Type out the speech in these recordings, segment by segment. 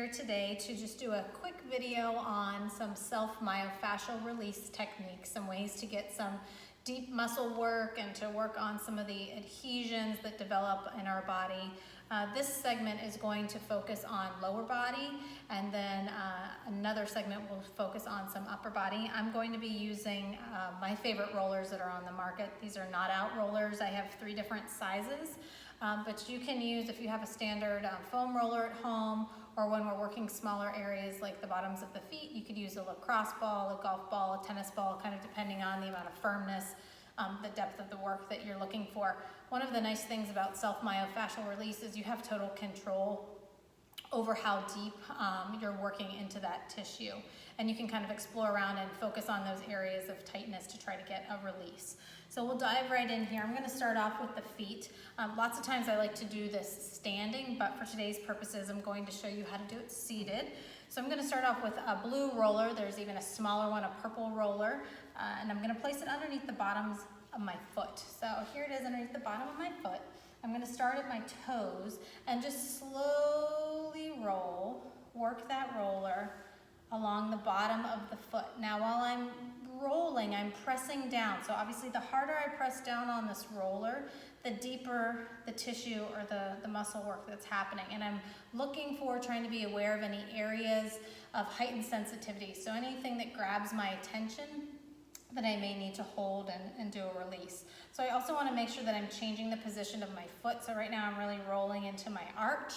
here today to just do a quick video on some self-myofascial release techniques, some ways to get some deep muscle work and to work on some of the adhesions that develop in our body. This segment is going to focus on lower body, and then another segment will focus on some upper body. I'm going to be using my favorite rollers that are on the market. These are not out rollers. I have 3 different sizes, but you can use, if you have a standard foam roller at home, or when we're working smaller areas like the bottoms of the feet, you could use a lacrosse ball, a golf ball, a tennis ball, kind of depending on the amount of firmness, the depth of the work that you're looking for. One of the nice things about self-myofascial release is you have total control over how deep you're working into that tissue. And you can kind of explore around and focus on those areas of tightness to try to get a release. So we'll dive right in here. I'm going to start off with the feet. Lots of times I like to do this standing, but for today's purposes, I'm going to show you how to do it seated. So I'm going to start off with a blue roller. There's even a smaller one, a purple roller, and I'm going to place it underneath the bottoms of my foot. So here it is underneath the bottom of my foot. I'm going to start at my toes and just slowly roll, work that roller along the bottom of the foot. Now while I'm rolling, I'm pressing down. So obviously the harder I press down on this roller, the deeper the tissue or the muscle work that's happening. And I'm looking for, trying to be aware of any areas of heightened sensitivity. So anything that grabs my attention that I may need to hold and do a release. So I also want to make sure that I'm changing the position of my foot. So right now I'm really rolling into my arch.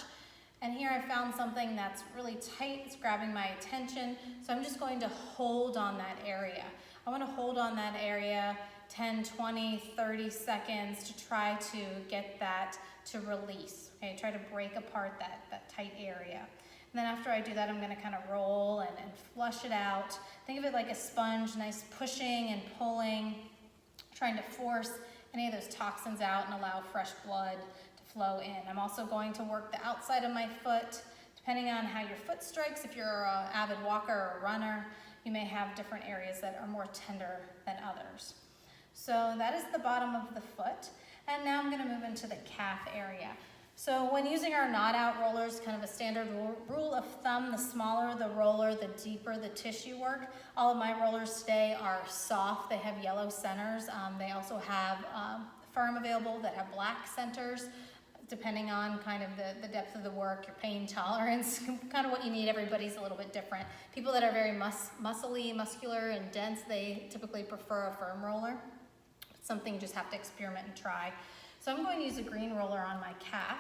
And here I found something that's really tight, it's grabbing my attention. So I'm just going to hold on that area. I want to hold on that area 10, 20, 30 seconds to try to get that to release. Okay, try to break apart that tight area. And then after I do that, I'm going to kind of roll and flush it out. Think of it like a sponge, nice pushing and pulling, trying to force any of those toxins out and allow fresh blood to flow in. I'm also going to work the outside of my foot. Depending on how your foot strikes, if you're an avid walker or a runner, you may have different areas that are more tender than others. So that is the bottom of the foot. And now I'm going to move into the calf area. So when using our not out rollers, kind of a standard rule of thumb, the smaller the roller, the deeper the tissue work. All of my rollers today are soft. They have yellow centers. They also have firm available that have black centers, depending on kind of the depth of the work, your pain tolerance, kind of what you need. Everybody's a little bit different. People that are very muscly, muscular, and dense, they typically prefer a firm roller. It's something you just have to experiment and try. So I'm going to use a green roller on my calf.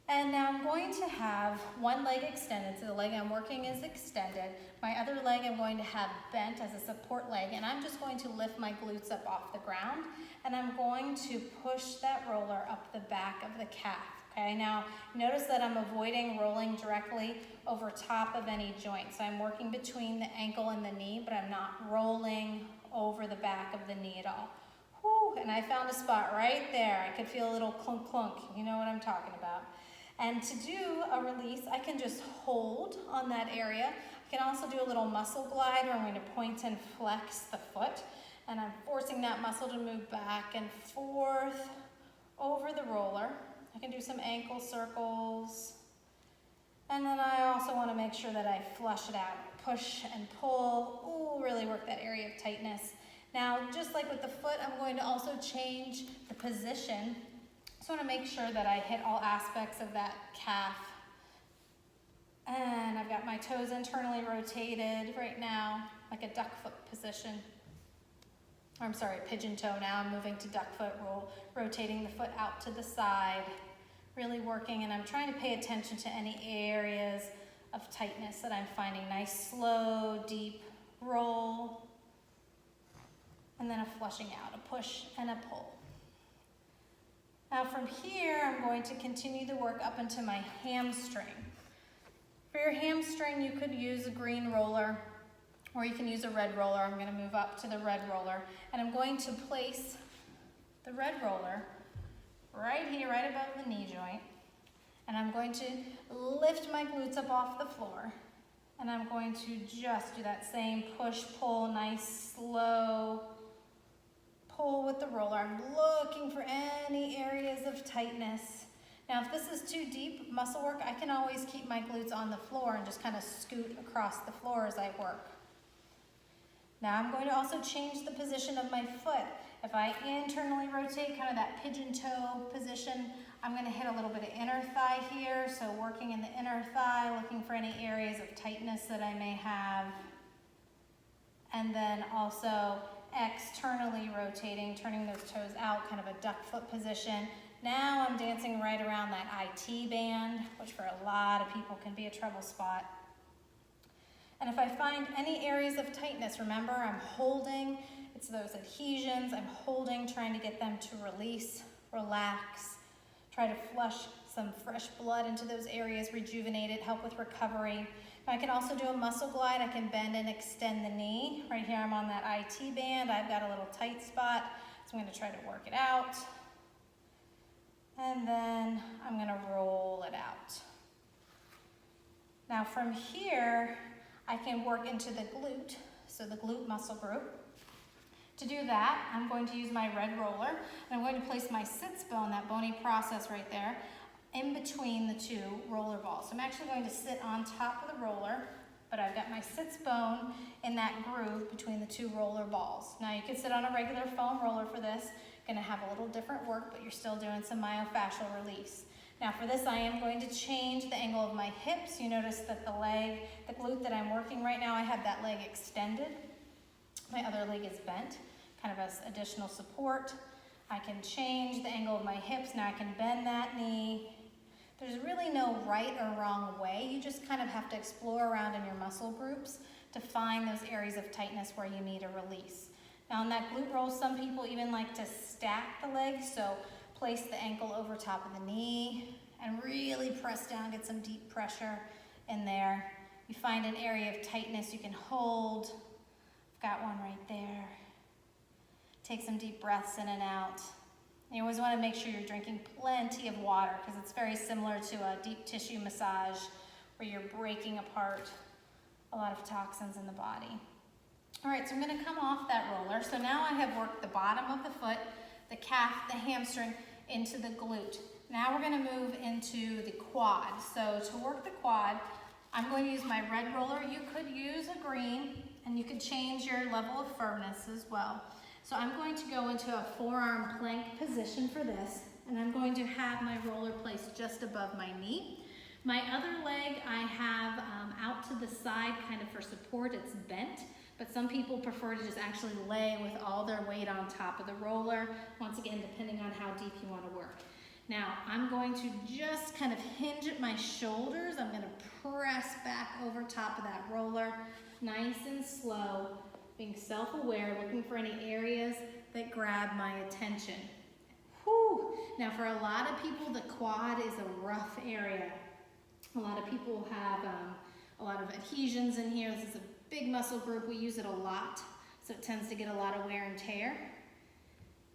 And now I'm going to have one leg extended, so the leg I'm working is extended. My other leg I'm going to have bent as a support leg, and I'm just going to lift my glutes up off the ground, and I'm going to push that roller up the back of the calf. Okay, now notice that I'm avoiding rolling directly over top of any joint. So I'm working between the ankle and the knee, but I'm not rolling over the back of the knee at all. Whew, and I found a spot right there. I could feel a little clunk clunk. You know what I'm talking about. And to do a release, I can just hold on that area. I can also do a little muscle glide where I'm going to point and flex the foot. And I'm forcing that muscle to move back and forth over the roller. I can do some ankle circles. And then I also want to make sure that I flush it out. Push and pull. Ooh, really work that area of tightness. Now, just like with the foot, I'm going to also change the position. Just want to make sure that I hit all aspects of that calf. And I've got my toes internally rotated right now, like a duck foot position. I'm sorry, pigeon toe now. I'm moving to duck foot roll, rotating the foot out to the side, really working, and I'm trying to pay attention to any areas of tightness that I'm finding. Nice, slow, deep roll, and then a flushing out, a push and a pull. Now from here, I'm going to continue the work up into my hamstring. For your hamstring, you could use a green roller, or you can use a red roller. I'm going to move up to the red roller, and I'm going to place the red roller right here, right above the knee joint, and I'm going to lift my glutes up off the floor, and I'm going to just do that same push, pull, nice, slow pull with the roller. I'm looking for any areas of tightness Now, if this is too deep muscle work, I can always keep my glutes on the floor and just kind of scoot across the floor as I work. Now I'm going to also change the position of my foot. If I internally rotate, kind of that pigeon toe position, I'm going to hit a little bit of inner thigh here. So working in the inner thigh, looking for any areas of tightness that I may have. And then also externally rotating, turning those toes out, kind of a duck foot position. Now I'm dancing right around that IT band, which for a lot of people can be a trouble spot. And if I find any areas of tightness, remember I'm holding, it's those adhesions, I'm holding, trying to get them to release, relax, try to flush some fresh blood into those areas, rejuvenate it, help with recovery. I can also do a muscle glide. I can bend and extend the knee. Right here I'm on that IT band. I've got a little tight spot, so I'm going to try to work it out. And then I'm going to roll it out. Now from here, I can work into the glute, so the glute muscle group. To do that, I'm going to use my red roller, and I'm going to place my sits bone, that bony process right there, in between the two roller balls. So I'm actually going to sit on top of the roller, but I've got my sits bone in that groove between the two roller balls. Now you can sit on a regular foam roller for this. Gonna have a little different work, but you're still doing some myofascial release. Now for this, I am going to change the angle of my hips. You notice that the leg, the glute that I'm working right now, I have that leg extended. My other leg is bent, kind of as additional support. I can change the angle of my hips. Now I can bend that knee. There's really no right or wrong way. You just kind of have to explore around in your muscle groups to find those areas of tightness where you need a release. Now in that glute roll, some people even like to stack the legs, so place the ankle over top of the knee and really press down, get some deep pressure in there. You find an area of tightness you can hold. I've got one right there. Take some deep breaths in and out. You always want to make sure you're drinking plenty of water because it's very similar to a deep tissue massage where you're breaking apart a lot of toxins in the body. All right, so I'm going to come off that roller. So now I have worked the bottom of the foot, the calf, the hamstring, into the glute. Now we're going to move into the quad. So to work the quad, I'm going to use my red roller. You could use a green, and you could change your level of firmness as well. So I'm going to go into a forearm plank position for this, and I'm going to have my roller placed just above my knee. My other leg I have out to the side kind of for support. It's bent, but some people prefer to just actually lay with all their weight on top of the roller, once again, depending on how deep you want to work. Now, I'm going to just kind of hinge at my shoulders. I'm going to press back over top of that roller, nice and slow, being self-aware, looking for any areas that grab my attention. Whew. Now, for a lot of people, the quad is a rough area. A lot of people have a lot of adhesions in here. This is a big muscle group. We use it a lot, so it tends to get a lot of wear and tear.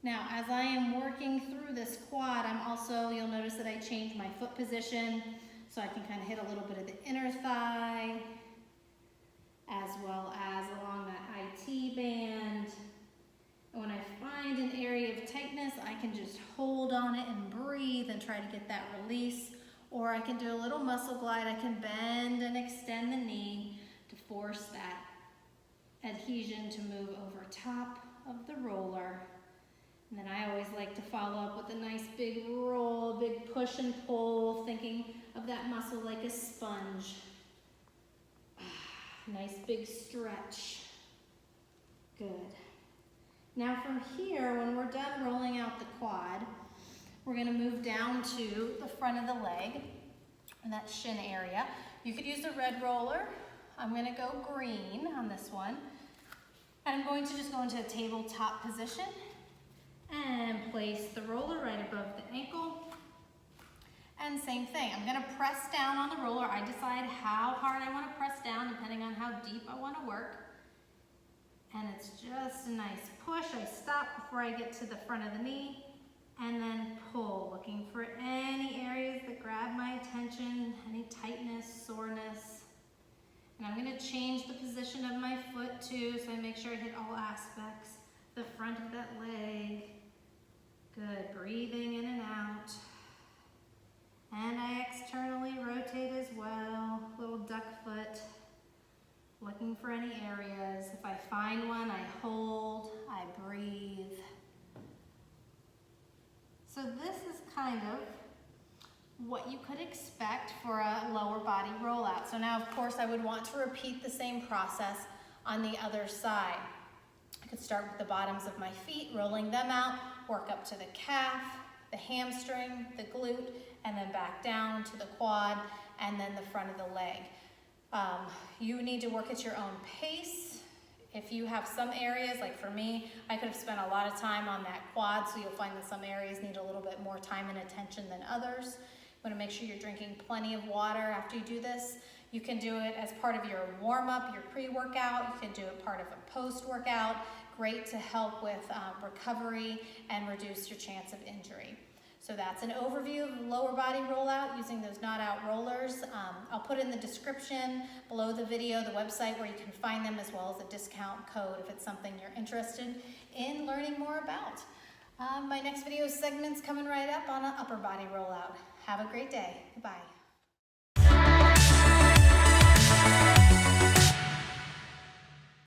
Now, as I am working through this quad, I'm also, you'll notice that I change my foot position, so I can kind of hit a little bit of the inner thigh, as well as along that IT band. And when I find an area of tightness, I can just hold on it and breathe and try to get that release. Or I can do a little muscle glide. I can bend and extend the knee to force that adhesion to move over top of the roller. And then I always like to follow up with a nice big roll, big push and pull, thinking of that muscle like a sponge. Nice big stretch. Good. Now from here, when we're done rolling out the quad, we're going to move down to the front of the leg and that shin area. You could use a red roller. I'm going to go green on this one. And I'm going to just go into a tabletop position and place the roller right above the ankle. And same thing, I'm going to press down on the roller. I decide how hard I want to press down depending on how deep I want to work. And it's just a nice push. I stop before I get to the front of the knee and then pull, looking for any areas that grab my attention, any tightness, soreness. And I'm going to change the position of my foot too, so I make sure I hit all aspects, the front of that leg. Good, breathing in and out. And I externally rotate as well, little duck foot, looking for any areas. If I find one, I hold, I breathe. So this is kind of what you could expect for a lower body rollout. So now, of course, I would want to repeat the same process on the other side. I could start with the bottoms of my feet, rolling them out, work up to the calf, the hamstring, the glute, and then back down to the quad, and then the front of the leg. You need to work at your own pace. If you have some areas, like for me, I could have spent a lot of time on that quad, so you'll find that some areas need a little bit more time and attention than others. You want to make sure you're drinking plenty of water after you do this. You can do it as part of your warm-up, your pre-workout. You can do it part of a post-workout. Great to help with recovery and reduce your chance of injury. So that's an overview of lower body rollout using those not out rollers. I'll put in the description below the video the website where you can find them, as well as a discount code if it's something you're interested in learning more about. My next video segment's coming right up on an upper body rollout. Have a great day. Goodbye.